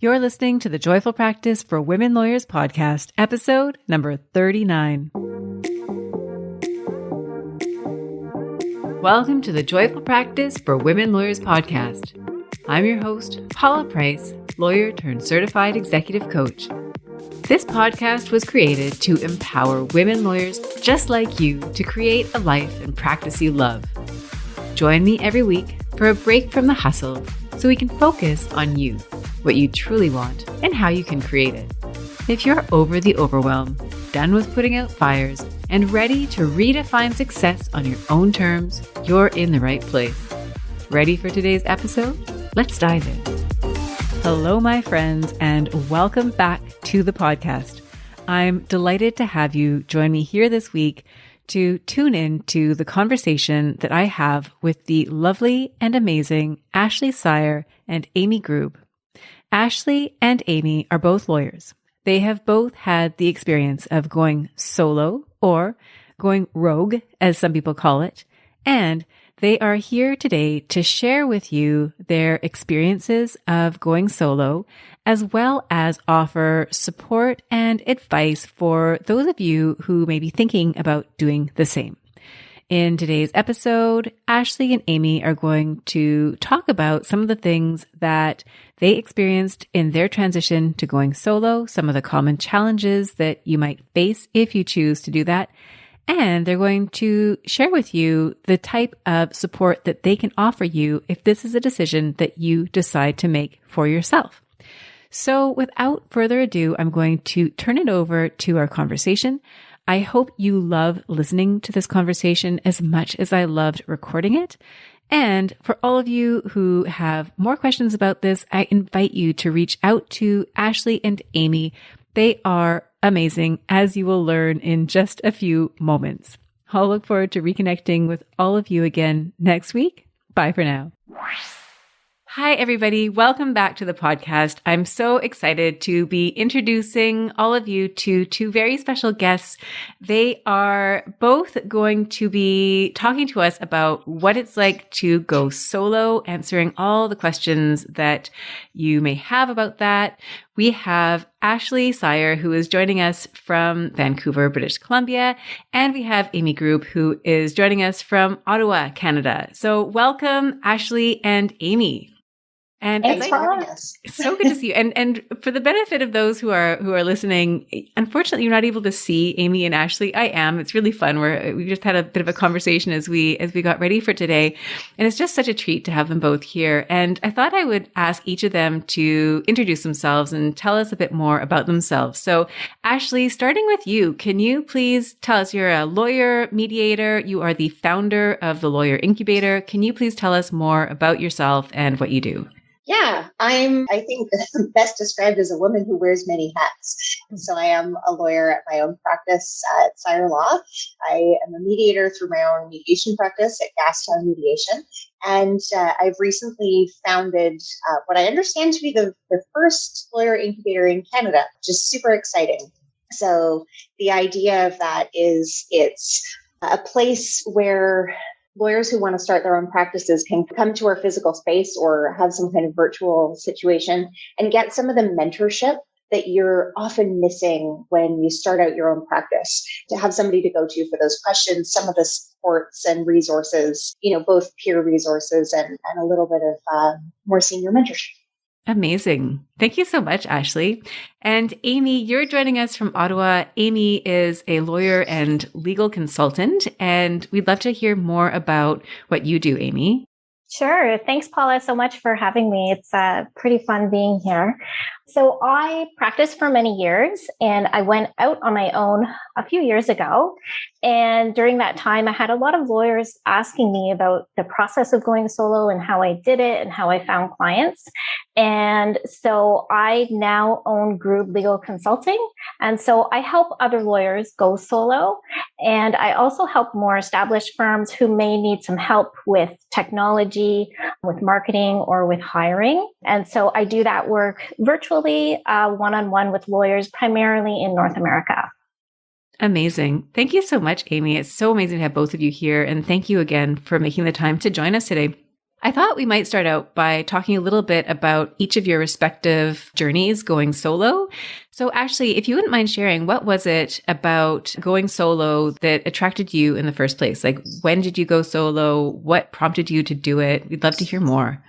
You're listening to the Joyful Practice for Women Lawyers podcast, episode number 39. Welcome to the Joyful Practice for Women Lawyers podcast. I'm your host, Paula Price, lawyer turned certified executive coach. This podcast was created to empower women lawyers just like you to create a life and practice you love. Join me every week for a break from the hustle so we can focus on you, what you truly want, and how you can create it. If you're over the overwhelm, done with putting out fires, and ready to redefine success on your own terms, you're in the right place. Ready for today's episode? Let's dive in. Hello, my friends, and welcome back to the podcast. I'm delighted to have you join me here this week to tune in to the conversation that I have with the lovely and amazing Syer and Amy Grubb. Ashley and Amy are both lawyers. They have both had the experience of going solo or going rogue, as some people call it, and they are here today to share with you their experiences of going solo, as well as offer support and advice for those of you who may be thinking about doing the same. In today's episode, Ashley and Amy are going to talk about some of the things that they experienced in their transition to going solo, some of the common challenges that you might face if you choose to do that. And they're going to share with you the type of support that they can offer you if this is a decision that you decide to make for yourself. So without further ado, I'm going to turn it over to our conversation. I hope you love listening to this conversation as much as I loved recording it. And for all of you who have more questions about this, I invite you to reach out to Ashley and Amy. They are amazing, as you will learn in just a few moments. I'll look forward to reconnecting with all of you again next week. Bye for now. Hi, everybody. Welcome back to the podcast. I'm so excited to be introducing all of you to two very special guests. They are both going to be talking to us about what it's like to go solo, answering all the questions that you may have about that. We have Syer, who is joining us from Vancouver, British Columbia, and we have Amy Grubb, who is joining us from Ottawa, Canada. So welcome, Ashley and Amy. And thanks for having us. It's so good to see you. And for the benefit of those who are listening, unfortunately, you're not able to see Amy and Ashley. I am. It's really fun. We just had a bit of a conversation as we got ready for today, and it's just such a treat to have them both here. And I thought I would ask each of them to introduce themselves and tell us a bit more about themselves. So, Ashley, starting with you, can you please tell us? You're a lawyer, mediator. You are the founder of the Lawyer Incubator. Can you please tell us more about yourself and what you do? Yeah, I think best described as a woman who wears many hats. So I am a lawyer at my own practice at Syer Law. I am a mediator through my own mediation practice at Gastown Mediation. And I've recently founded what I understand to be the first lawyer incubator in Canada, which is super exciting. So the idea of that is it's a place where lawyers who want to start their own practices can come to our physical space or have some kind of virtual situation and get some of the mentorship that you're often missing when you start out your own practice. To have somebody to go to for those questions, some of the supports and resources, both peer resources and a little bit of more senior mentorship. Amazing. Thank you so much, Ashley. And Amy, you're joining us from Ottawa. Amy is a lawyer and legal consultant, and we'd love to hear more about what you do, Amy. Sure. Thanks, Paula, so much for having me. It's pretty fun being here. So I practiced for many years, and I went out on my own a few years ago. And during that time, I had a lot of lawyers asking me about the process of going solo and how I did it and how I found clients. And so I now own Grubb Legal Consulting. And so I help other lawyers go solo. And I also help more established firms who may need some help with technology, with marketing, or with hiring. And so I do that work virtually, one-on-one with lawyers, primarily in North America. Amazing. Thank you so much, Amy. It's so amazing to have both of you here. And thank you again for making the time to join us today. I thought we might start out by talking a little bit about each of your respective journeys going solo. So Ashley, if you wouldn't mind sharing, what was it about going solo that attracted you in the first place? Like, when did you go solo? What prompted you to do it? We'd love to hear more.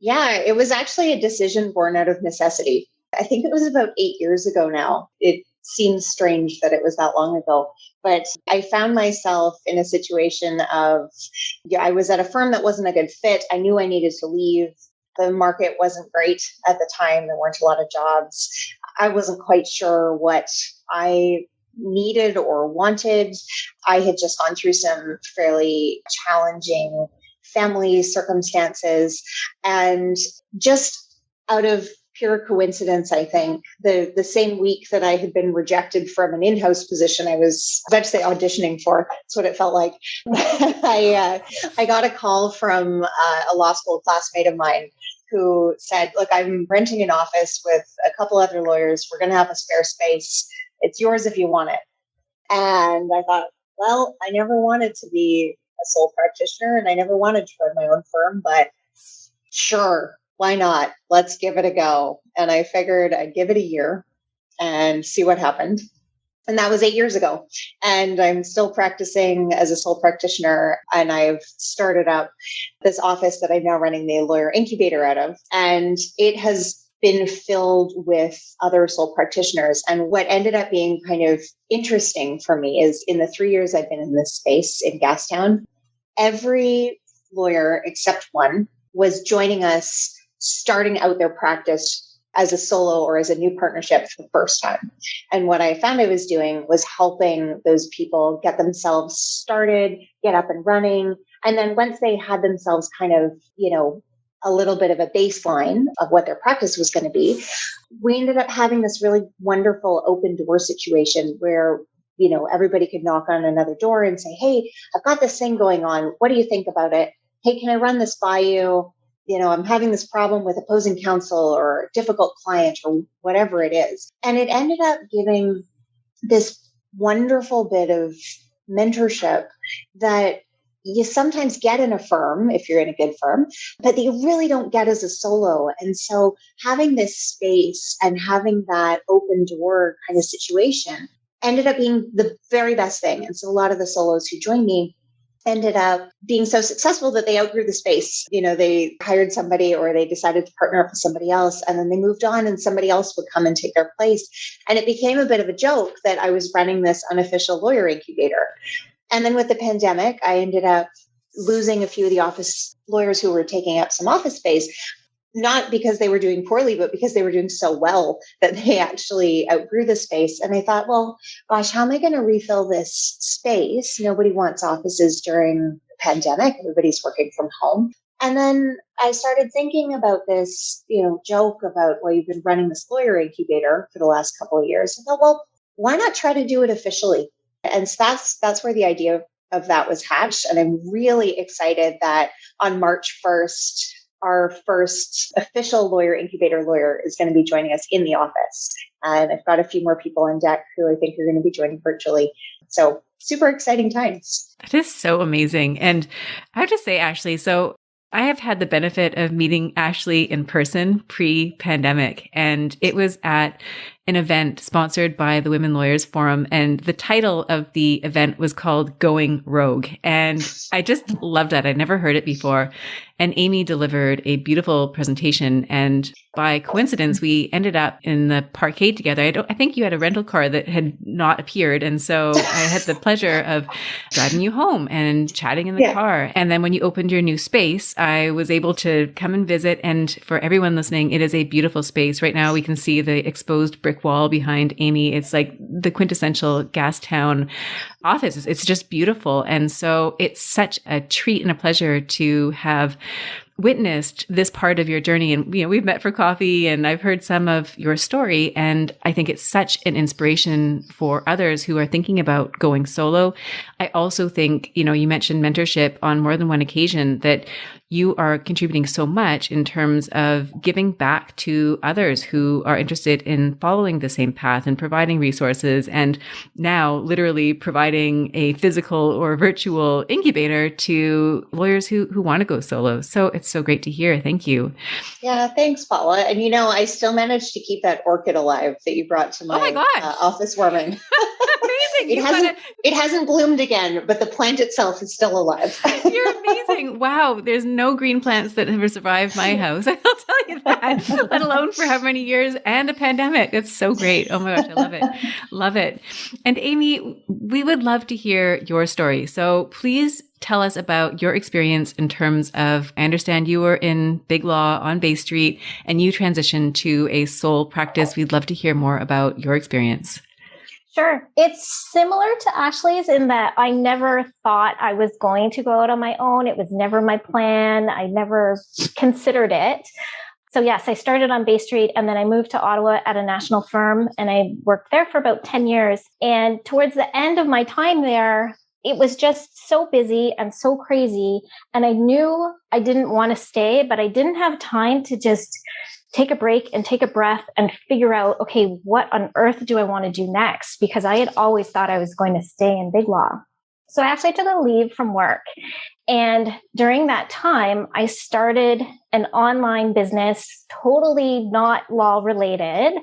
Yeah, it was actually a decision born out of necessity. I think it was about 8 years ago now. It seems strange that it was that long ago, but I found myself in a situation of, I was at a firm that wasn't a good fit. I knew I needed to leave. The market wasn't great at the time. There weren't a lot of jobs. I wasn't quite sure what I needed or wanted. I had just gone through some fairly challenging family circumstances, and just out of pure coincidence, I think, the same week that I had been rejected from an in-house position I was about to say auditioning for, that's what it felt like. I got a call from a law school classmate of mine who said, look, I'm renting an office with a couple other lawyers. We're going to have a spare space. It's yours if you want it. And I thought, well, I never wanted to be a sole practitioner and I never wanted to run my own firm, but sure, why not? Let's give it a go. And I figured I'd give it a year and see what happened. And that was 8 years ago. And I'm still practicing as a sole practitioner. And I've started up this office that I'm now running the lawyer incubator out of. And it has been filled with other sole practitioners. And what ended up being kind of interesting for me is in the 3 years I've been in this space in Gastown, every lawyer except one was joining us, starting out their practice as a solo or as a new partnership for the first time. And what I found I was doing was helping those people get themselves started, get up and running. And then once they had themselves kind of, a little bit of a baseline of what their practice was going to be, we ended up having this really wonderful open door situation where, everybody could knock on another door and say, hey, I've got this thing going on. What do you think about it? Hey, can I run this by you? I'm having this problem with opposing counsel or a difficult client or whatever it is. And it ended up giving this wonderful bit of mentorship that you sometimes get in a firm if you're in a good firm, but that you really don't get as a solo. And so having this space and having that open door kind of situation ended up being the very best thing. And so a lot of the solos who joined me ended up being so successful that they outgrew the space. They hired somebody or they decided to partner up with somebody else, and then they moved on and somebody else would come and take their place. And it became a bit of a joke that I was running this unofficial lawyer incubator. And then with the pandemic, I ended up losing a few of the office lawyers who were taking up some office space, not because they were doing poorly, but because they were doing so well that they actually outgrew the space. And I thought, well, gosh, how am I going to refill this space? Nobody wants offices during the pandemic. Everybody's working from home. And then I started thinking about this, joke about, well, you've been running this lawyer incubator for the last couple of years. I thought, well, why not try to do it officially? And so that's where the idea of that was hatched. And I'm really excited that on March 1st, our first official lawyer incubator lawyer is going to be joining us in the office. And I've got a few more people on deck who I think are going to be joining virtually. So super exciting times. That is so amazing. And I have to say, Ashley, so I have had the benefit of meeting Ashley in person pre-pandemic, and it was at an event sponsored by the Women Lawyers Forum. And the title of the event was called Going Rogue. And I just loved that. I'd never heard it before. And Amy delivered a beautiful presentation. And by coincidence, we ended up in the parkade together. I think you had a rental car that had not appeared. And so I had the pleasure of driving you home and chatting in the car. And then when you opened your new space, I was able to come and visit. And for everyone listening, it is a beautiful space. Right now, we can see the exposed brick wall behind Amy. It's like the quintessential Gastown office. It's just beautiful. And so it's such a treat and a pleasure to have witnessed this part of your journey. And, we've met for coffee and I've heard some of your story. And I think it's such an inspiration for others who are thinking about going solo. I also think, you mentioned mentorship on more than one occasion, that you are contributing so much in terms of giving back to others who are interested in following the same path and providing resources, and now literally providing a physical or virtual incubator to lawyers who want to go solo. So it's so great to hear. Thank you. Yeah, thanks, Paula. And I still managed to keep that orchid alive that you brought to my office warming. Amazing. It hasn't bloomed again, but the plant itself is still alive. You're amazing. Wow. There's no green plants that have survived my house. I'll tell you that, let alone for how many years and a pandemic. It's so great. Oh my gosh. I love it. Love it. And Amy, we would love to hear your story. So please tell us about your experience in terms of, I understand you were in big law on Bay Street and you transitioned to a sole practice. We'd love to hear more about your experience. Sure. It's similar to Ashley's in that I never thought I was going to go out on my own. It was never my plan. I never considered it. So yes, I started on Bay Street and then I moved to Ottawa at a national firm and I worked there for about 10 years. And towards the end of my time there, it was just so busy and so crazy. And I knew I didn't want to stay, but I didn't have time to just take a break and take a breath and figure out, okay, what on earth do I want to do next? Because I had always thought I was going to stay in big law. So I actually took a leave from work. And during that time, I started an online business, totally not law related.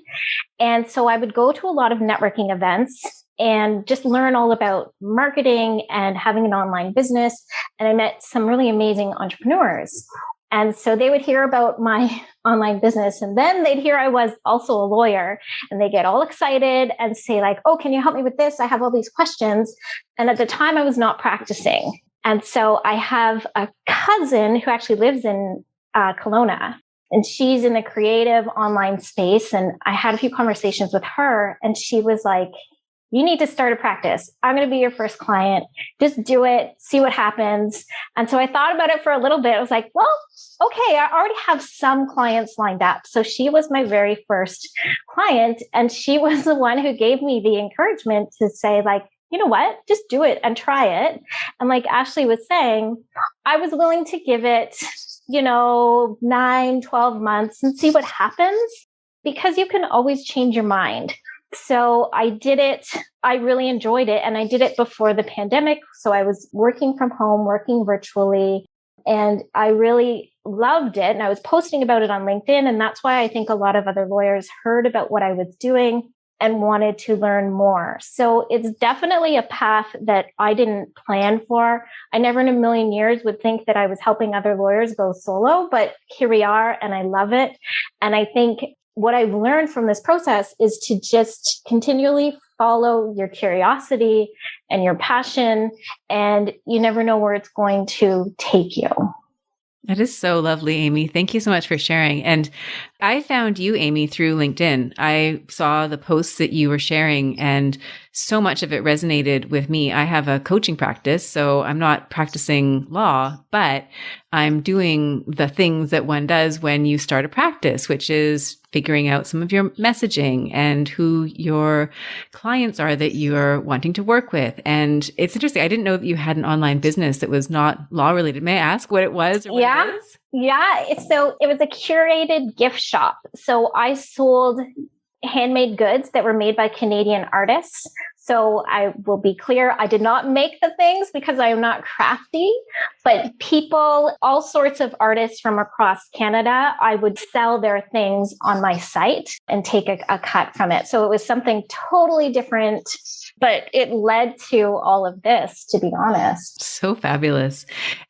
And so I would go to a lot of networking events and just learn all about marketing and having an online business. And I met some really amazing entrepreneurs. And so they would hear about my online business and then they'd hear I was also a lawyer and they get all excited and say like, oh, can you help me with this? I have all these questions. And at the time I was not practicing. And so I have a cousin who actually lives in Kelowna and she's in the creative online space. And I had a few conversations with her and she was like, you need to start a practice. I'm going to be your first client. Just do it. See what happens. And so I thought about it for a little bit. I was like, well, okay, I already have some clients lined up. So she was my very first client. And she was the one who gave me the encouragement to say like, you know what, just do it and try it. And like Ashley was saying, I was willing to give it, 9, 12 months and see what happens because you can always change your mind. So I did it. I really enjoyed it. And I did it before the pandemic. So I was working from home, working virtually, and I really loved it. And I was posting about it on LinkedIn. And that's why I think a lot of other lawyers heard about what I was doing and wanted to learn more. So it's definitely a path that I didn't plan for. I never in a million years would think that I was helping other lawyers go solo, but here we are and I love it. And I think what I've learned from this process is to just continually follow your curiosity and your passion, and you never know where it's going to take you. That is so lovely, Amy. Thank you so much for sharing. And I found you, Amy, through LinkedIn. I saw the posts that you were sharing and so much of it resonated with me. I have a coaching practice, so I'm not practicing law, but I'm doing the things that one does when you start a practice, which is figuring out some of your messaging and who your clients are that you're wanting to work with. And it's interesting. I didn't know that you had an online business that was not law related. May I ask what it was or what it is? Yeah. So it was a curated gift shop. So I sold handmade goods that were made by Canadian artists. So I will be clear, I did not make the things because I am not crafty, but people, all sorts of artists from across Canada, I would sell their things on my site and take a cut from it. So it was something totally different, but it led to all of this, to be honest. So fabulous.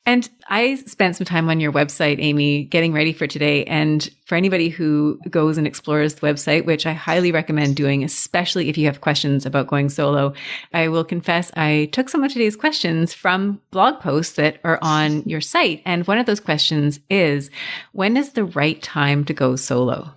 And I spent some time on your website, Amy, getting ready for today. And for anybody who goes and explores the website, which I highly recommend doing, especially if you have questions about going solo, I will confess I took some of today's questions from blog posts that are on your site. And one of those questions is, when is the right time to go solo?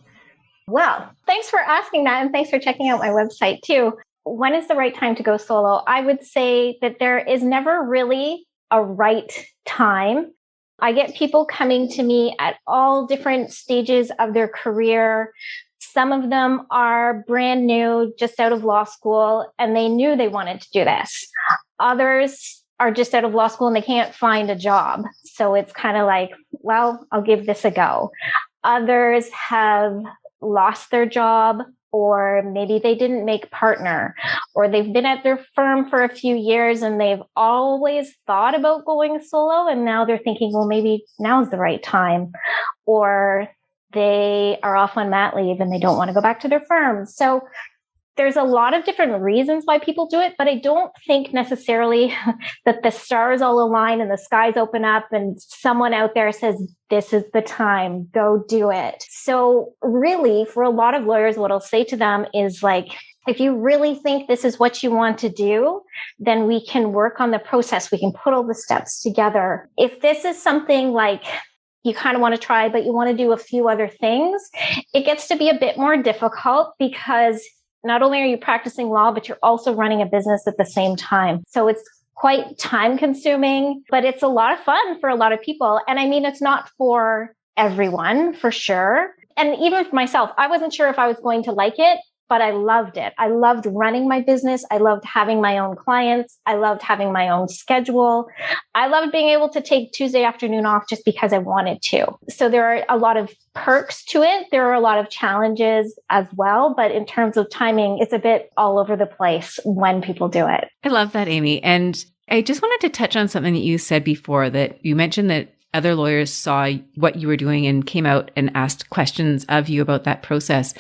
Well, thanks for asking that. And thanks for checking out my website too. When is the right time to go solo? I would say that there is never really a right time. I get people coming to me at all different stages of their career. Some of them are brand new, just out of law school, and they knew they wanted to do this. Others are just out of law school and they can't find a job. So it's kind of like, well, I'll give this a go. Others have lost their job, or maybe they didn't make partner, or they've been at their firm for a few years and they've always thought about going solo. And now they're thinking, well, maybe now's the right time. Or they are off on mat leave and they don't want to go back to their firm. So there's a lot of different reasons why people do it, but I don't think necessarily that the stars all align and the skies open up and someone out there says, this is the time, go do it. So really, for a lot of lawyers, what I'll say to them is like, if you really think this is what you want to do, then we can work on the process. We can put all the steps together. If this is something like you kind of want to try, but you want to do a few other things, it gets to be a bit more difficult because not only are you practicing law, but you're also running a business at the same time. So it's quite time consuming, but it's a lot of fun for a lot of people. And I mean, it's not for everyone, for sure. And even for myself, I wasn't sure if I was going to like it, but I loved it. I loved running my business. I loved having my own clients. I loved having my own schedule. I loved being able to take Tuesday afternoon off just because I wanted to. So there are a lot of perks to it. There are a lot of challenges as well. But in terms of timing, it's a bit all over the place when people do it. I love that, Amy. And I just wanted to touch on something that you said before, that you mentioned that other lawyers saw what you were doing and came out and asked questions of you about that process.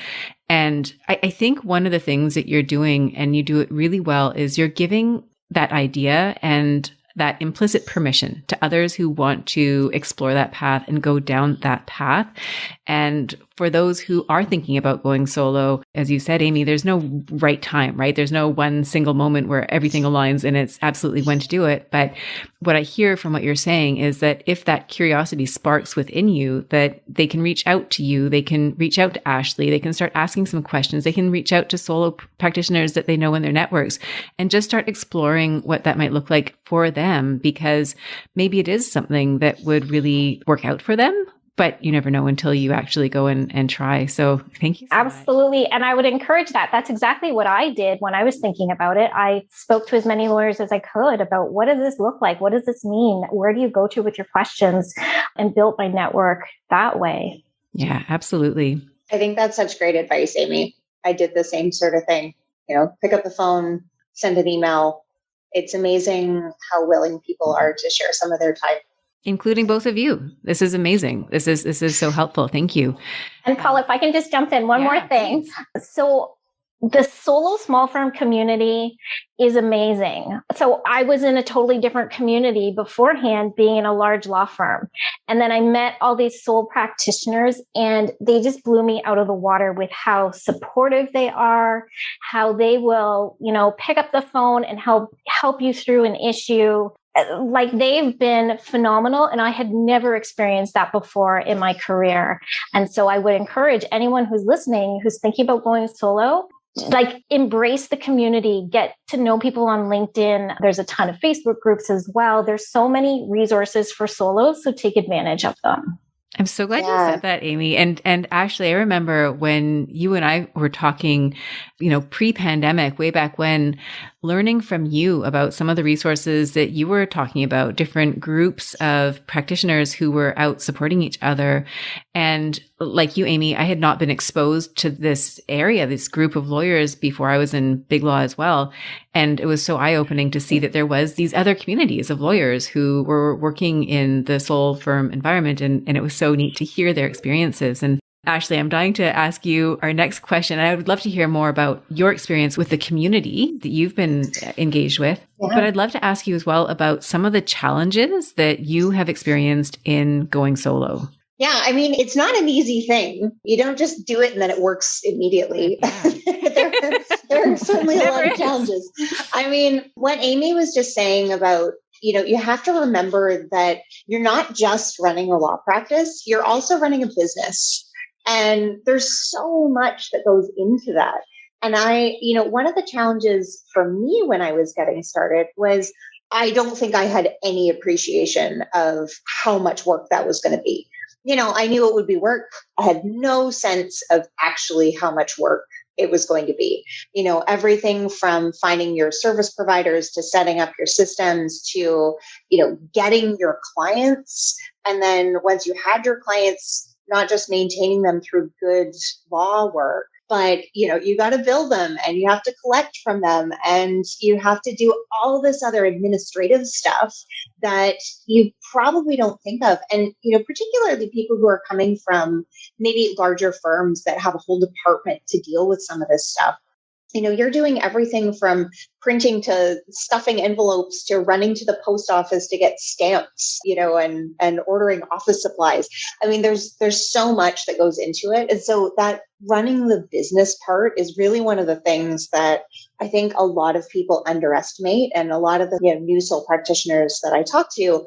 And I think one of the things that you're doing, and you do it really well, is you're giving that idea and that implicit permission to others who want to explore that path and go down that path. And for those who are thinking about going solo, as you said, Amy, there's no right time, right? There's no one single moment where everything aligns and it's absolutely when to do it. But what I hear from what you're saying is that if that curiosity sparks within you, that they can reach out to you, they can reach out to Ashley, they can start asking some questions, they can reach out to solo practitioners that they know in their networks and just start exploring what that might look like for them, because maybe it is something that would really work out for them. But you never know until you actually go and try. So thank you so Absolutely. much. And I would encourage that. That's exactly what I did when I was thinking about it. I spoke to as many lawyers as I could about what does this look like? What does this mean? Where do you go to with your questions? And built my network that way. Yeah, absolutely. I think that's such great advice, Amy. I did the same sort of thing. Pick up the phone, send an email. It's amazing how willing people are to share some of their time. Including both of you. This is amazing. This is so helpful. Thank you. And Paul, if I can just jump in one more thing. Please. So the solo small firm community is amazing. So I was in a totally different community beforehand, being in a large law firm. And then I met all these sole practitioners and they just blew me out of the water with how supportive they are, how they will, pick up the phone and help you through an issue. Like, they've been phenomenal, and I had never experienced that before in my career. And so I would encourage anyone who's listening, who's thinking about going solo, embrace the community, get to know people on LinkedIn. There's a ton of Facebook groups as well. There's so many resources for solos, so take advantage of them. I'm so glad you said that, Amy. And Ashley, I remember when you and I were talking, pre-pandemic, way back when, learning from you about some of the resources that you were talking about, different groups of practitioners who were out supporting each other. And like you, Amy, I had not been exposed to this area, this group of lawyers before I was in big law as well. And it was so eye-opening to see that there was these other communities of lawyers who were working in the sole firm environment. And it was so neat to hear their experiences. And Ashley, I'm dying to ask you our next question. I would love to hear more about your experience with the community that you've been engaged with. Yeah. But I'd love to ask you as well about some of the challenges that you have experienced in going solo. Yeah, I mean, it's not an easy thing. You don't just do it and then it works immediately. Yeah. there are certainly a lot of challenges. I mean, what Amy was just saying about, you have to remember that you're not just running a law practice, you're also running a business. And there's so much that goes into that. And one of the challenges for me when I was getting started was I don't think I had any appreciation of how much work that was going to be. I knew it would be work. I had no sense of actually how much work it was going to be. Everything from finding your service providers to setting up your systems to, getting your clients. And then once you had your clients, not just maintaining them through good law work, but you got to bill them and you have to collect from them and you have to do all this other administrative stuff that you probably don't think of. And particularly people who are coming from maybe larger firms that have a whole department to deal with some of this stuff. You're doing everything from printing to stuffing envelopes to running to the post office to get stamps, and ordering office supplies. I mean, there's so much that goes into it. And so that running the business part is really one of the things that I think a lot of people underestimate. And a lot of the new sole practitioners that I talk to,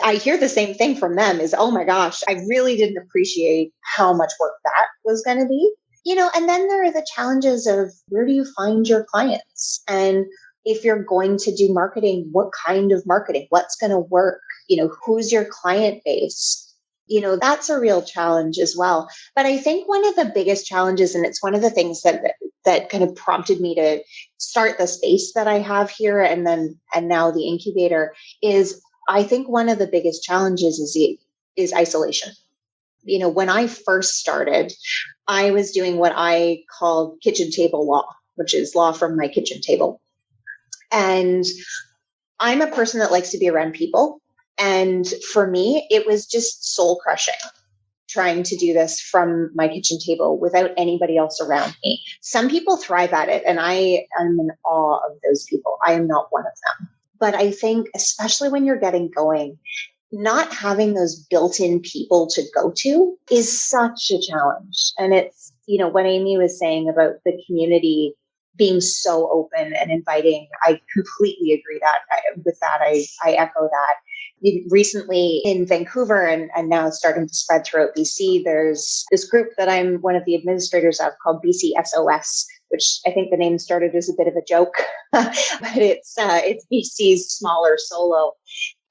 I hear the same thing from them is, oh my gosh, I really didn't appreciate how much work that was going to be. And then there are the challenges of where do you find your clients? And if you're going to do marketing, what kind of marketing? What's going to work? Who's your client base? That's a real challenge as well. But I think one of the biggest challenges, and it's one of the things that kind of prompted me to start the space that I have here and now the incubator, is I think one of the biggest challenges is isolation. When I first started, I was doing what I called kitchen table law, which is law from my kitchen table. And I'm a person that likes to be around people. And for me, it was just soul crushing trying to do this from my kitchen table without anybody else around me. Some people thrive at it, and I am in awe of those people. I am not one of them. But I think, especially when you're getting going, not having those built-in people to go to is such a challenge. And it's, what Amy was saying about the community being so open and inviting, I completely agree with that. I echo that. Recently in Vancouver and now it's starting to spread throughout BC, there's this group that I'm one of the administrators of called BC SOS, which I think the name started as a bit of a joke, but it's BC's smaller solo.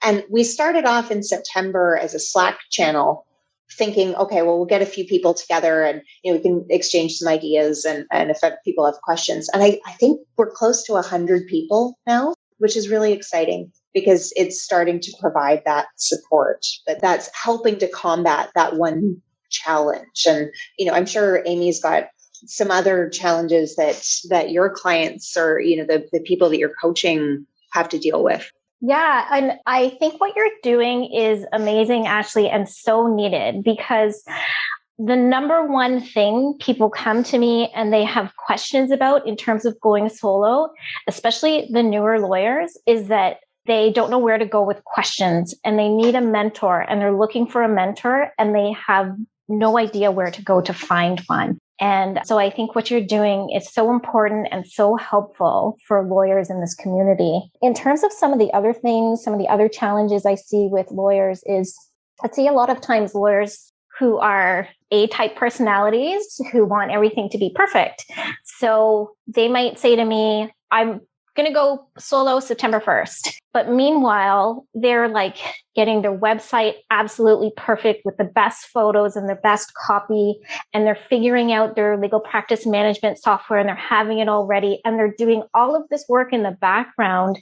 And we started off in September as a Slack channel thinking, okay, well, we'll get a few people together and we can exchange some ideas and if people have questions. And I think we're close to 100 people now, which is really exciting because it's starting to provide that support, that's helping to combat that one challenge. And, I'm sure Amy's got some other challenges that your clients or, the people that you're coaching have to deal with. Yeah. And I think what you're doing is amazing, Ashley, and so needed, because the number one thing people come to me and they have questions about in terms of going solo, especially the newer lawyers, is that they don't know where to go with questions and they need a mentor and they're looking for a mentor and they have no idea where to go to find one. And so I think what you're doing is so important and so helpful for lawyers in this community. In terms of some of the other things, some of the other challenges I see with lawyers is I see a lot of times lawyers who are A-type personalities who want everything to be perfect. So they might say to me, I'm going to go solo September 1st. But meanwhile, they're like getting their website absolutely perfect with the best photos and the best copy. And they're figuring out their legal practice management software and they're having it all ready. And they're doing all of this work in the background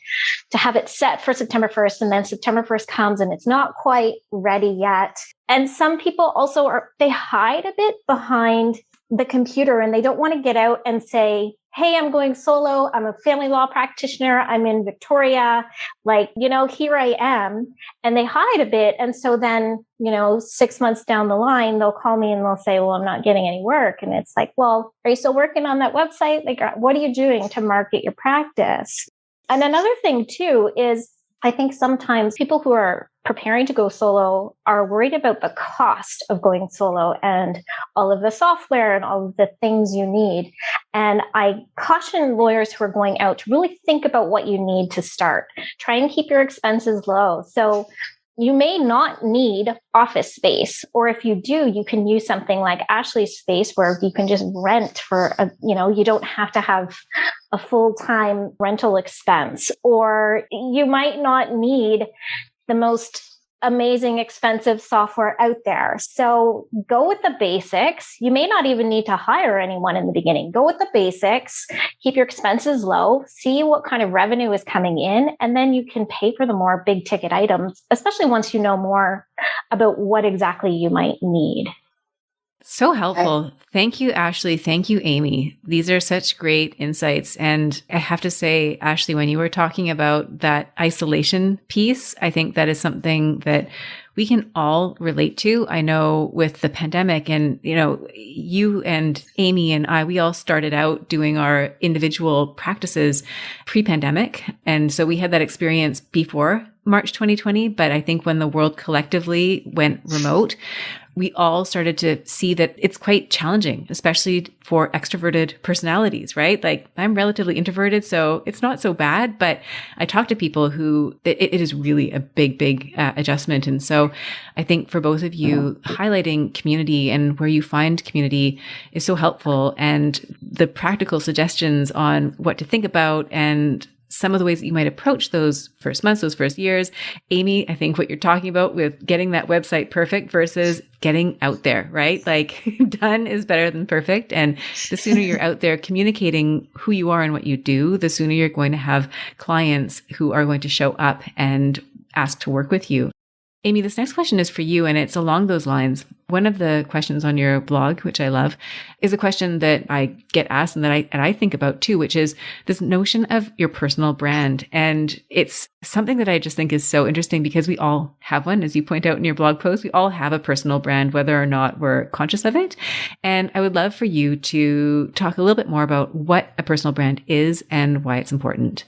to have it set for September 1st. And then September 1st comes and it's not quite ready yet. And some people also they hide a bit behind the computer and they don't want to get out and say, hey, I'm going solo. I'm a family law practitioner. I'm in Victoria. Here I am. And they hide a bit. And so then, 6 months down the line, they'll call me and they'll say, well, I'm not getting any work. And it's like, well, are you still working on that website? What are you doing to market your practice? And another thing too is I think sometimes people who are preparing to go solo are worried about the cost of going solo and all of the software and all of the things you need. And I caution lawyers who are going out to really think about what you need to start. Try and keep your expenses low. So you may not need office space, or if you do, you can use something like Ashley's space where you can just rent for, you don't have to have a full-time rental expense, or you might not need the most amazing, expensive software out there. So go with the basics. You may not even need to hire anyone in the beginning. Go with the basics, keep your expenses low, see what kind of revenue is coming in, and then you can pay for the more big ticket items, especially once you know more about what exactly you might need. So helpful. Thank you, Ashley. Thank you, Amy. These are such great insights. And I have to say, Ashley, when you were talking about that isolation piece, I think that is something that we can all relate to. I know with the pandemic and, you and Amy and I, we all started out doing our individual practices pre-pandemic. And so we had that experience before March 2020. But I think when the world collectively went remote, we all started to see that it's quite challenging, especially for extroverted personalities, right? Like I'm relatively introverted, so it's not so bad, but I talk to people who it is really a big adjustment. And so I think for both of you, highlighting community and where you find community is so helpful, and the practical suggestions on what to think about and some of the ways that you might approach those first months, those first years. Amy, I think what you're talking about with getting that website perfect versus getting out there, right? Like done is better than perfect. And the sooner you're out there communicating who you are and what you do, the sooner you're going to have clients who are going to show up and ask to work with you. Amy, this next question is for you, and it's along those lines. One of the questions on your blog, which I love, is a question that I get asked and that I think about too, which is this notion of your personal brand. And it's something that I just think is so interesting because we all have one. As you point out in your blog post, we all have a personal brand, whether or not we're conscious of it. And I would love for you to talk a little bit more about what a personal brand is and why it's important.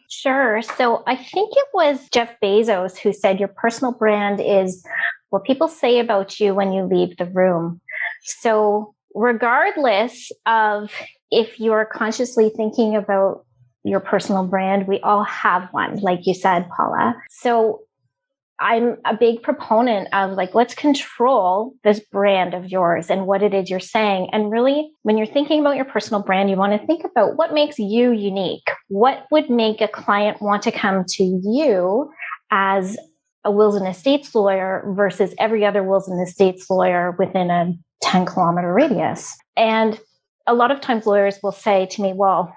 Sure. So I think it was Jeff Bezos who said your personal brand is what people say about you when you leave the room. So regardless of if you're consciously thinking about your personal brand, we all have one, like you said, Paula. So I'm a big proponent of let's control this brand of yours and what it is you're saying. And really, when you're thinking about your personal brand, you want to think about what makes you unique. What would make a client want to come to you as a wills and estates lawyer versus every other wills and estates lawyer within a 10-kilometer radius? And a lot of times lawyers will say to me, well,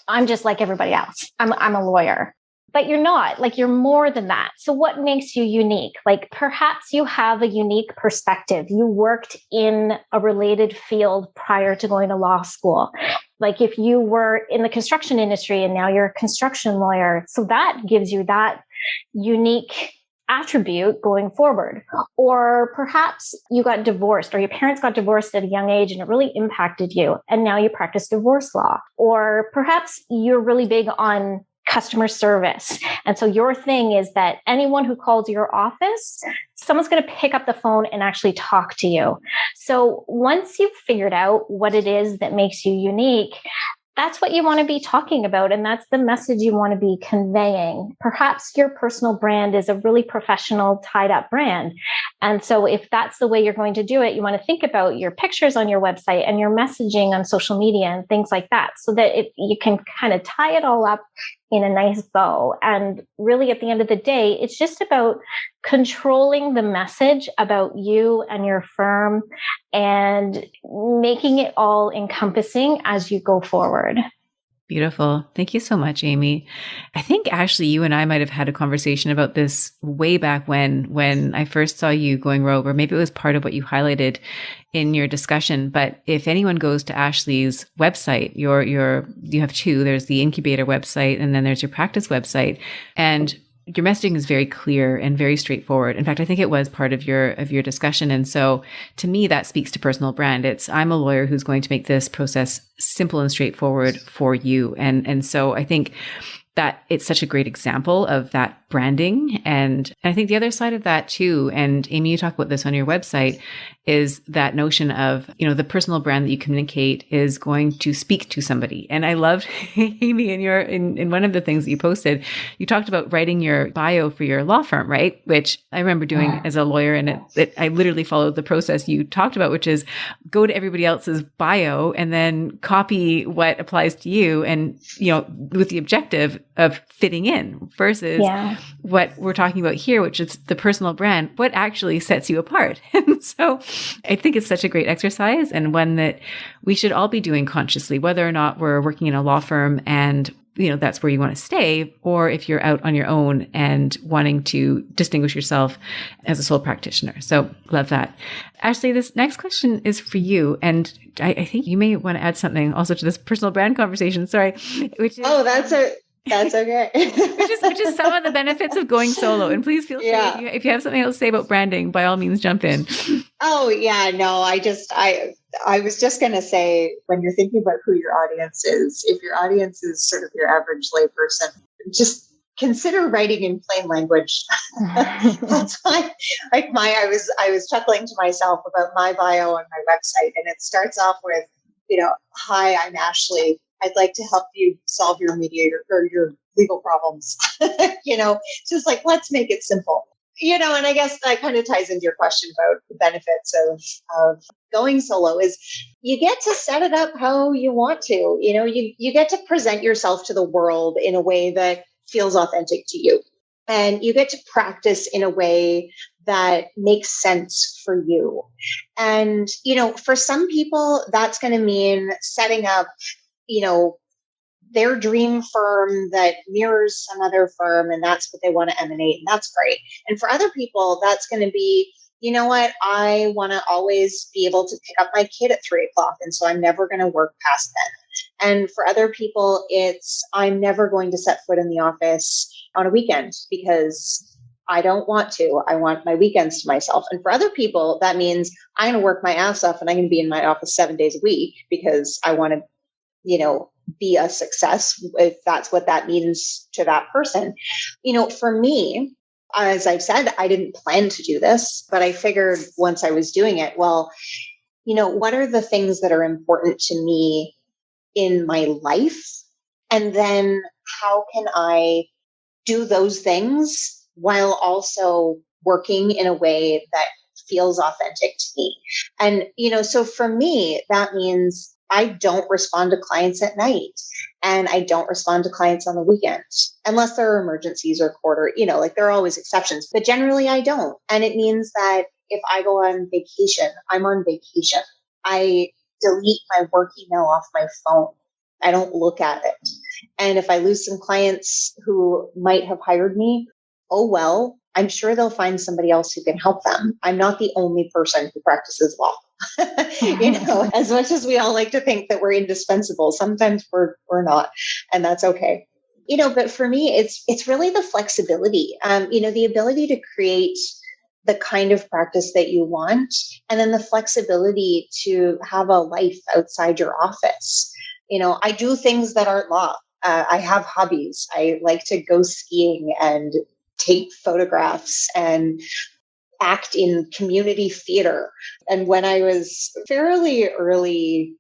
I'm just like everybody else. I'm a lawyer. But you're not, you're more than that. So what makes you unique? Perhaps you have a unique perspective. You worked in a related field prior to going to law school. If you were in the construction industry and now you're a construction lawyer. So that gives you that unique attribute going forward. Or perhaps you got divorced or your parents got divorced at a young age and it really impacted you. And now you practice divorce law. Or perhaps you're really big on customer service. And so your thing is that anyone who calls your office, someone's going to pick up the phone and actually talk to you. So once you've figured out what it is that makes you unique, that's what you want to be talking about. And that's the message you want to be conveying. Perhaps your personal brand is a really professional, tied up brand. And so if that's the way you're going to do it, you want to think about your pictures on your website and your messaging on social media and things like that, so that you can kind of tie it all up in a nice bow. And really, at the end of the day, it's just about controlling the message about you and your firm and making it all encompassing as you go forward. Beautiful. Thank you so much, Amy. I think, Ashley, you and I might have had a conversation about this way back when I first saw you going rogue, or maybe it was part of what you highlighted in your discussion. But if anyone goes to Ashley's website, you have two. There's the incubator website, and then there's your practice website. And your messaging is very clear and very straightforward. In fact, I think it was part of your discussion. And so to me, that speaks to personal brand. I'm a lawyer who's going to make this process simple and straightforward for you. And so I think that it's such a great example of that branding. And I think the other side of that too, and Amy, you talk about this on your website, is that notion of, the personal brand that you communicate is going to speak to somebody. And I loved, Amy, in one of the things that you posted, you talked about writing your bio for your law firm, right? Which I remember doing as a lawyer. And I literally followed the process you talked about, which is go to everybody else's bio and then copy what applies to you. And, with the objective, of fitting in versus what we're talking about here, which is the personal brand, what actually sets you apart. And so I think it's such a great exercise and one that we should all be doing consciously, whether or not we're working in a law firm and that's where you want to stay, or if you're out on your own and wanting to distinguish yourself as a sole practitioner. So love that. Ashley, this next question is for you. And I think you may want to add something also to this personal brand conversation. Sorry. Which is, that's okay. which is some of the benefits of going solo. And please feel free if you have something else to say about branding, by all means, jump in. Oh yeah, no, I was just going to say, when you're thinking about who your audience is, if your audience is sort of your average layperson, just consider writing in plain language. That's why, I was chuckling to myself about my bio on my website, and it starts off with, hi, I'm Ashley. I'd like to help you solve your mediator or your legal problems. Just like, let's make it simple. And I guess that kind of ties into your question about the benefits of going solo is you get to set it up how you want to. You get to present yourself to the world in a way that feels authentic to you. And you get to practice in a way that makes sense for you. And, for some people, that's going to mean setting up, their dream firm that mirrors some other firm, and that's what they want to emanate, and that's great. And for other people, that's going to be, I want to always be able to pick up my kid at 3:00, and so I'm never going to work past then. And for other people, it's I'm never going to set foot in the office on a weekend because I don't want to. I want my weekends to myself. And for other people, that means I'm going to work my ass off and I'm going to be in my office 7 days a week because I want to, be a success, if that's what that means to that person. For me, as I've said, I didn't plan to do this, but I figured once I was doing it, well, what are the things that are important to me in my life? And then how can I do those things while also working in a way that feels authentic to me? And, so for me, that means I don't respond to clients at night and I don't respond to clients on the weekends unless there are emergencies or there are always exceptions, but generally I don't. And it means that if I go on vacation, I'm on vacation. I delete my work email off my phone. I don't look at it. And if I lose some clients who might have hired me, oh, well, I'm sure they'll find somebody else who can help them. I'm not the only person who practices law. As much as we all like to think that we're indispensable, sometimes we're not, and that's okay. But for me, it's really the flexibility, the ability to create the kind of practice that you want, and then the flexibility to have a life outside your office. I do things that aren't law. I have hobbies. I like to go skiing and take photographs and act in community theater. And when I was fairly early,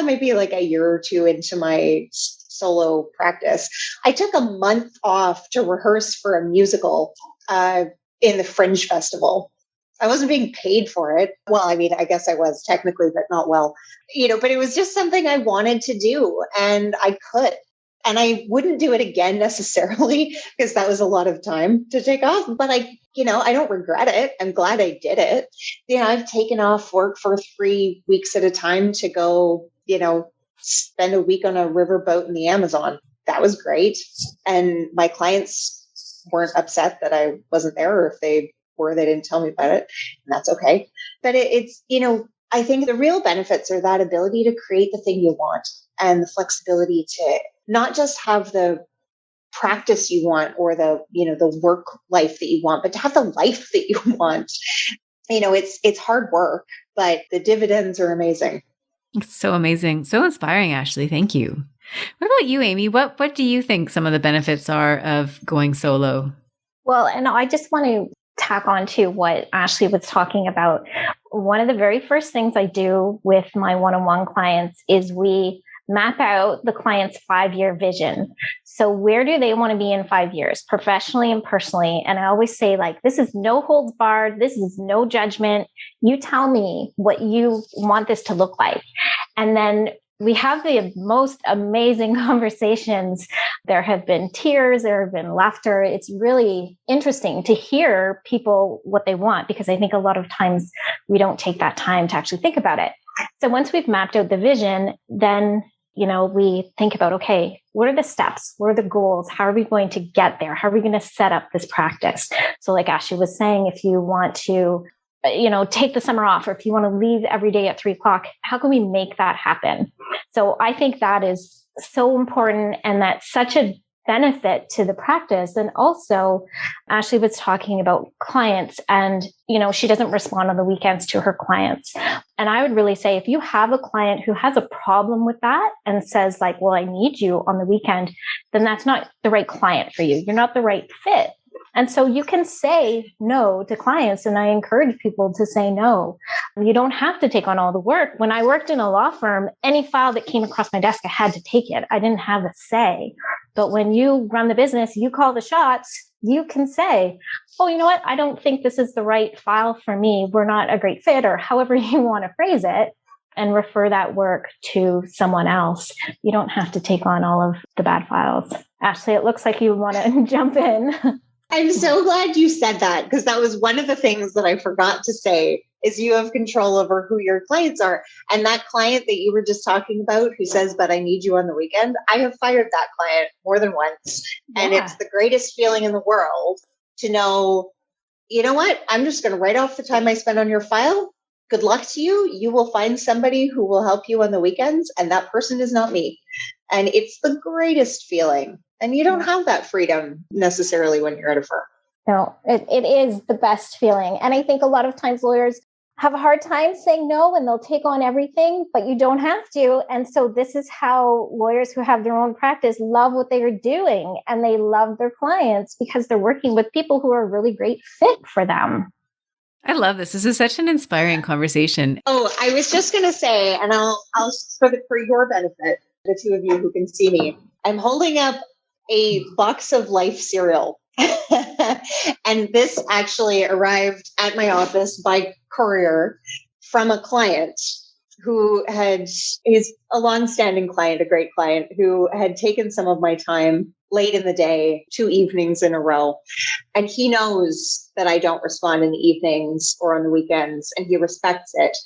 maybe like a year or two into my solo practice, I took a month off to rehearse for a musical in the Fringe Festival. I wasn't being paid for it. Well, I mean, I guess I was technically, but not well, but it was just something I wanted to do and I could. And I wouldn't do it again necessarily because that was a lot of time to take off. But I don't regret it. I'm glad I did it. I've taken off work for 3 weeks at a time to go, spend a week on a riverboat in the Amazon. That was great. And my clients weren't upset that I wasn't there, or if they were, they didn't tell me about it. And that's okay. But it's, I think the real benefits are that ability to create the thing you want and the flexibility to not just have the practice you want or the work life that you want, but to have the life that you want. It's hard work, but the dividends are amazing. It's so amazing. So inspiring, Ashley. Thank you. What about you, Amy? What do you think some of the benefits are of going solo? Well, and I just want to tack on to what Ashley was talking about. One of the very first things I do with my one-on-one clients is we map out the client's 5-year vision. So where do they want to be in 5 years, professionally and personally? And I always say, this is no holds barred. This is no judgment. You tell me what you want this to look like. And then we have the most amazing conversations There have been tears, there have been laughter. It's really interesting to hear people what they want, because I think a lot of times we don't take that time to actually think about it. So once we've mapped out the vision, then we think about, okay, what are the steps? What are the goals? How are we going to get there? How are we going to set up this practice? So like Ashley was saying, if you want to, take the summer off, or if you want to leave every day at 3:00, how can we make that happen? So I think that is so important, and that's such a benefit to the practice. And also, Ashley was talking about clients, and, she doesn't respond on the weekends to her clients. And I would really say, if you have a client who has a problem with that and says like, well, I need you on the weekend, then that's not the right client for you. You're not the right fit. And so you can say no to clients. And I encourage people to say no. You don't have to take on all the work. When I worked in a law firm, any file that came across my desk, I had to take it. I didn't have a say. But when you run the business, you call the shots, you can say, oh, you know what? I don't think this is the right file for me. We're not a great fit, or however you want to phrase it, and refer that work to someone else. You don't have to take on all of the bad files. Ashley, it looks like you want to jump in. I'm so glad you said that, because that was one of the things that I forgot to say, is you have control over who your clients are. And that client that you were just talking about who says, but I need you on the weekend, I have fired that client more than once. Yeah. And it's the greatest feeling in the world to know, you know what, I'm just going to write off the time I spend on your file. Good luck to you. You will find somebody who will help you on the weekends, and that person is not me. And it's the greatest feeling. And you don't have that freedom necessarily when you're at a firm. No, it is the best feeling. And I think a lot of times lawyers have a hard time saying no, and they'll take on everything, but you don't have to. And so this is how lawyers who have their own practice love what they are doing, and they love their clients because they're working with people who are a really great fit for them. I love this. This is such an inspiring conversation. Oh, I was just going to say, and I'll for your benefit, the two of you who can see me, I'm holding up a box of Life cereal. And this actually arrived at my office by courier from a client who is a longstanding client, a great client, who had taken some of my time late in the day, 2 evenings in a row. And he knows that I don't respond in the evenings or on the weekends, and he respects it.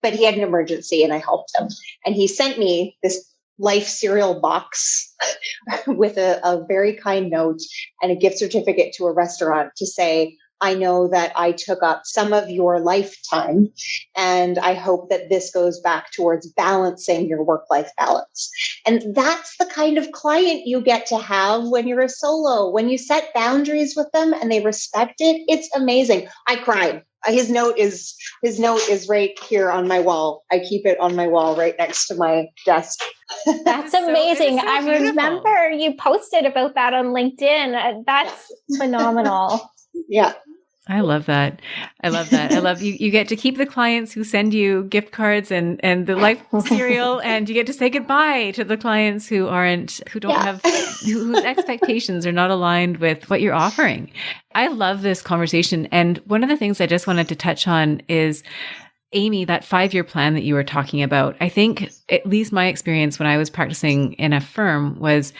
But he had an emergency and I helped him. And he sent me this Life cereal box with a very kind note and a gift certificate to a restaurant to say, I know that I took up some of your lifetime, and I hope that this goes back towards balancing your work-life balance. And that's the kind of client you get to have when you're a solo. When you set boundaries with them and they respect it, it's amazing. I cried. His note is right here on my wall. I keep it on my wall right next to my desk. That's amazing. I remember you posted about that on LinkedIn. That's phenomenal. Yeah. I love that. I love you get to keep the clients who send you gift cards and the Life cereal, and you get to say goodbye to the clients who don't have, whose expectations are not aligned with what you're offering. I love this conversation. And one of the things I just wanted to touch on is, Amy, that 5-year plan that you were talking about. I think, at least my experience when I was practicing in a firm, was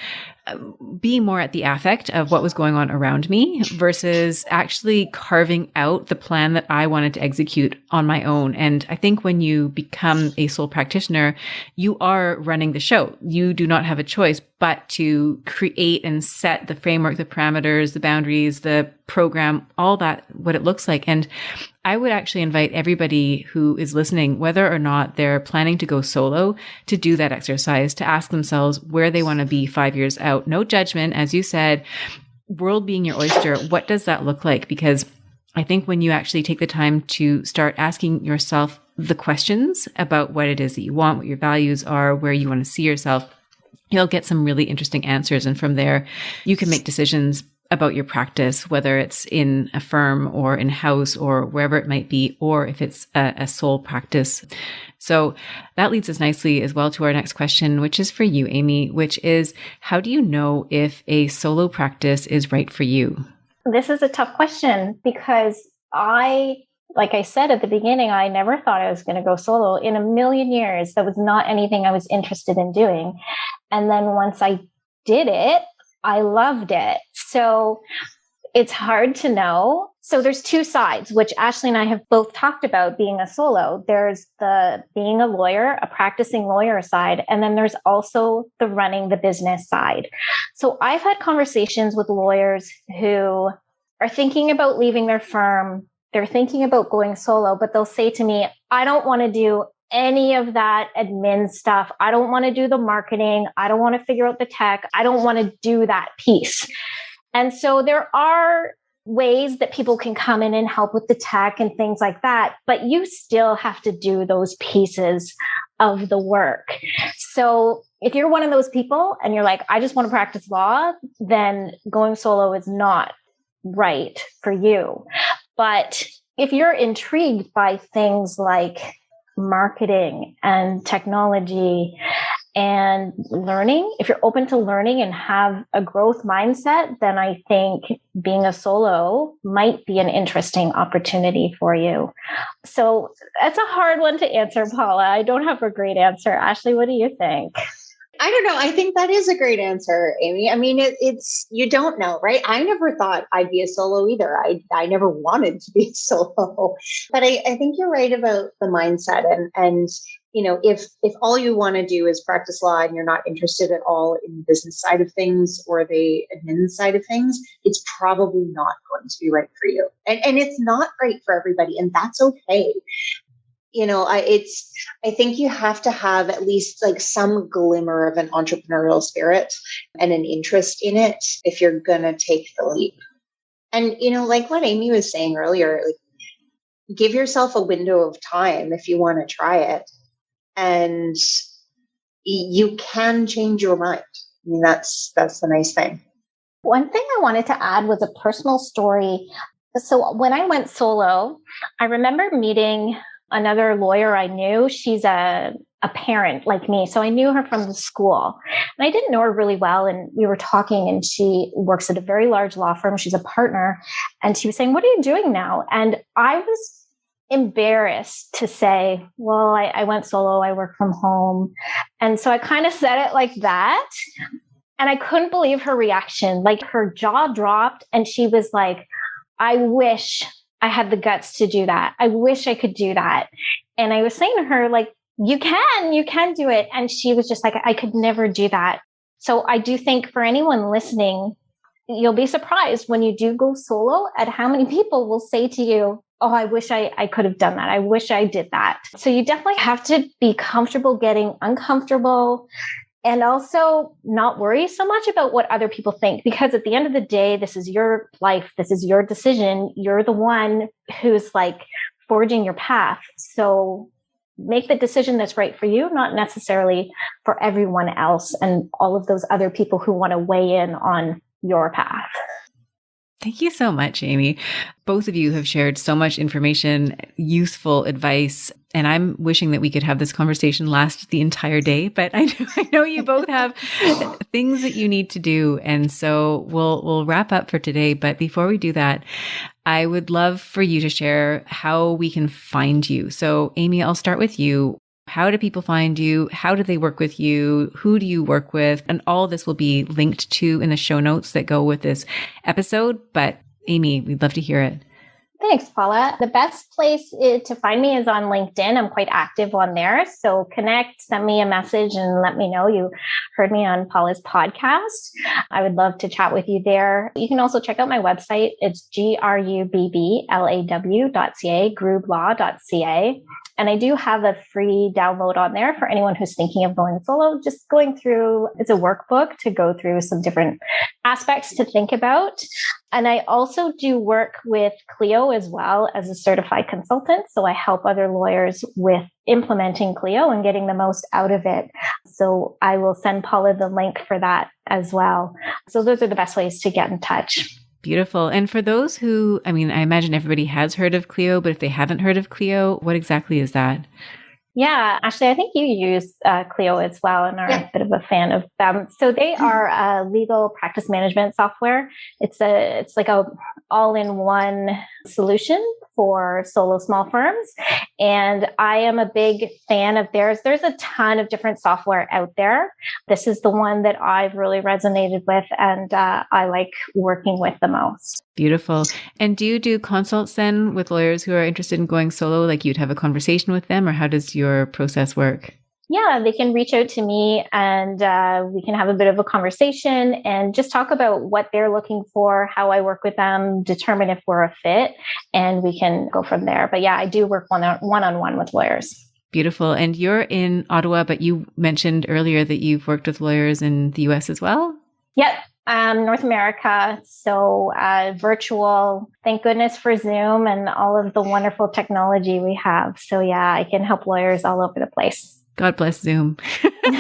being more at the affect of what was going on around me versus actually carving out the plan that I wanted to execute on my own. And I think when you become a sole practitioner, you are running the show. You do not have a choice but to create and set the framework, the parameters, the boundaries, the program, all that, what it looks like. And I would actually invite everybody who is listening, whether or not they're planning to go solo, to do that exercise, to ask themselves where they want to be 5 years out. No judgment, as you said, world being your oyster. What does that look like? Because I think when you actually take the time to start asking yourself the questions about what it is that you want, what your values are, where you want to see yourself, you'll get some really interesting answers. And from there, you can make decisions about your practice, whether it's in a firm or in-house or wherever it might be, or if it's a sole practice. So that leads us nicely as well to our next question, which is for you, Amy, which is, how do you know if a solo practice is right for you? This is a tough question because like I said at the beginning, I never thought I was going to go solo in a million years. That was not anything I was interested in doing. And then once I did it, I loved it. So it's hard to know. So there's two sides, which Ashley and I have both talked about being a solo. There's the being a lawyer, a practicing lawyer side, and then there's also the running the business side. So I've had conversations with lawyers who are thinking about leaving their firm. They're thinking about going solo, but they'll say to me, I don't want to do any of that admin stuff. I don't want to do the marketing. I don't want to figure out the tech. I don't want to do that piece. And so there are ways that people can come in and help with the tech and things like that, but you still have to do those pieces of the work. So if you're one of those people and you're like, I just want to practice law, then going solo is not right for you. But if you're intrigued by things like marketing and technology and learning, if you're open to learning and have a growth mindset, then I think being a solo might be an interesting opportunity for you. So that's a hard one to answer, Paula. I don't have a great answer. Ashley, what do you think? I don't know. I think that is a great answer, Amy. I mean, it's, you don't know, right? I never thought I'd be a solo either. I never wanted to be a solo, but I think you're right about the mindset and, you know, if all you want to do is practice law and you're not interested at all in the business side of things or the admin side of things, it's probably not going to be right for you. And it's not right for everybody. And that's okay. You know, I think you have to have at least like some glimmer of an entrepreneurial spirit and an interest in it if you're going to take the leap. And, you know, like what Amy was saying earlier, like, give yourself a window of time if you want to try it. And you can change your mind. I mean, that's the nice thing. One thing I wanted to add was a personal story. So when I went solo, I remember meeting another lawyer I knew. She's a parent like me. So I knew her from the school. And I didn't know her really well. And we were talking, and she works at a very large law firm. She's a partner. And she was saying, what are you doing now? And I was embarrassed to say, well, I went solo. I work from home. And so I kind of said it like that. And I couldn't believe her reaction. Like, her jaw dropped and she was like, I wish I had the guts to do that. I wish I could do that. And I was saying to her, like, you can do it. And she was just like, I could never do that. So I do think for anyone listening, you'll be surprised when you do go solo at how many people will say to you, oh, I wish I could have done that. I wish I did that. So you definitely have to be comfortable getting uncomfortable and also not worry so much about what other people think, because at the end of the day, this is your life. This is your decision. You're the one who's like forging your path. So make the decision that's right for you, not necessarily for everyone else and all of those other people who want to weigh in on your path. Thank you so much, Amy. Both of you have shared so much information, useful advice, and I'm wishing that we could have this conversation last the entire day, but I know you both have things that you need to do. And so we'll wrap up for today. But before we do that, I would love for you to share how we can find you. So Amy, I'll start with you. How do people find you? How do they work with you? Who do you work with? And all of this will be linked to in the show notes that go with this episode. But Amy, we'd love to hear it. Thanks, Paula. The best place to find me is on LinkedIn. I'm quite active on there. So connect, send me a message and let me know you heard me on Paula's podcast. I would love to chat with you there. You can also check out my website. It's grubblaw.ca, grubblaw.ca. And I do have a free download on there for anyone who's thinking of going solo, just going through, it's a workbook to go through some different aspects to think about. And I also do work with Clio as well as a certified consultant. So I help other lawyers with implementing Clio and getting the most out of it. So I will send Paula the link for that as well. So those are the best ways to get in touch. Beautiful. And for those who, I imagine everybody has heard of Clio, but if they haven't heard of Clio, what exactly is that? Yeah, actually, I think you use Clio as well and are a bit of a fan of them. So they are a legal practice management software. It's like a all-in-one solution for solo small firms. And I am a big fan of theirs. There's a ton of different software out there. This is the one that I've really resonated with, and I like working with the most. Beautiful. And do you do consults then with lawyers who are interested in going solo? Like you'd have a conversation with them, or how does your process work? Yeah, they can reach out to me and we can have a bit of a conversation and just talk about what they're looking for, how I work with them, determine if we're a fit, and we can go from there. But yeah, I do work one-on-one with lawyers. Beautiful. And you're in Ottawa, but you mentioned earlier that you've worked with lawyers in the US as well? Yep. North America. So virtual, thank goodness for Zoom and all of the wonderful technology we have. So yeah, I can help lawyers all over the place. God bless Zoom. And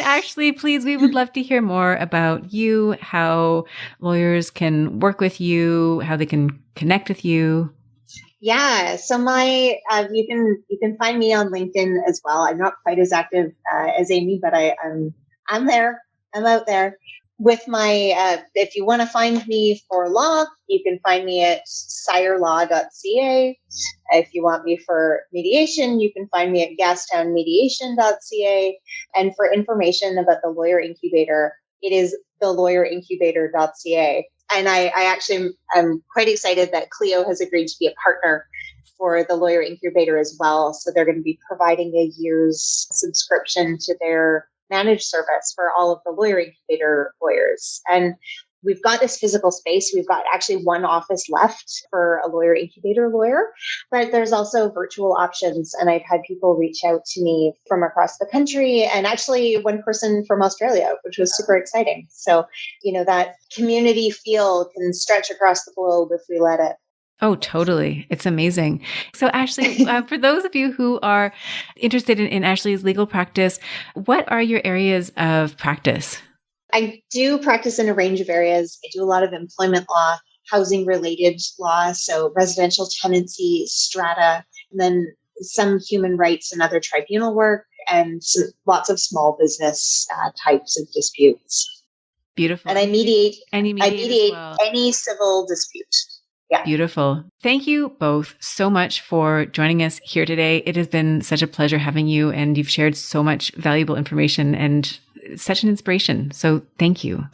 actually, please, we would love to hear more about you, how lawyers can work with you, how they can connect with you. Yeah, so you can find me on LinkedIn as well. I'm not quite as active as Amy, but I'm there. I'm out there with my. If you want to find me for law, you can find me at syerlaw.ca. If you want me for mediation, you can find me at gastownmediation.ca. And for information about the Lawyer Incubator, it is thelawyerincubator.ca. And I'm quite excited that Clio has agreed to be a partner for the Lawyer Incubator as well. So they're going to be providing a year's subscription to their managed service for all of the Lawyer Incubator lawyers. And we've got this physical space. We've got actually one office left for a Lawyer Incubator lawyer, but there's also virtual options. And I've had people reach out to me from across the country, and actually one person from Australia, which was super exciting. So, that community feel can stretch across the globe if we let it. Oh, totally. It's amazing. So Ashley, for those of you who are interested in Ashley's legal practice, what are your areas of practice? I do practice in a range of areas. I do a lot of employment law, housing related law, so residential tenancy, strata, and then some human rights and other tribunal work, and lots of small business types of disputes. Beautiful. And I mediate well. Any civil dispute. Yeah. Beautiful. Thank you both so much for joining us here today. It has been such a pleasure having you, and you've shared so much valuable information and such an inspiration. So thank you.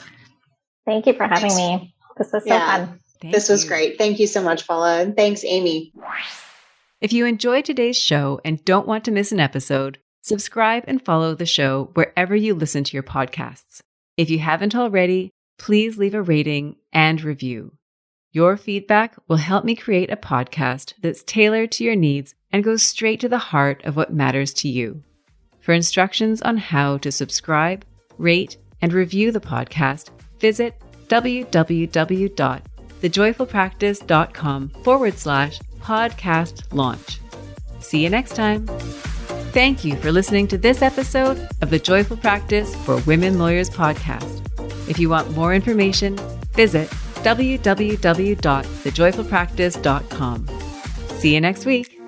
Thank you for having me. This was so fun. This was great. Thank you so much, Paula. And thanks, Amy. If you enjoyed today's show and don't want to miss an episode, subscribe and follow the show wherever you listen to your podcasts. If you haven't already, please leave a rating and review. Your feedback will help me create a podcast that's tailored to your needs and goes straight to the heart of what matters to you. For instructions on how to subscribe, rate, and review the podcast, visit www.thejoyfulpractice.com/podcast launch. See you next time. Thank you for listening to this episode of the Joyful Practice for Women Lawyers podcast. If you want more information, visit www.thejoyfulpractice.com. See you next week.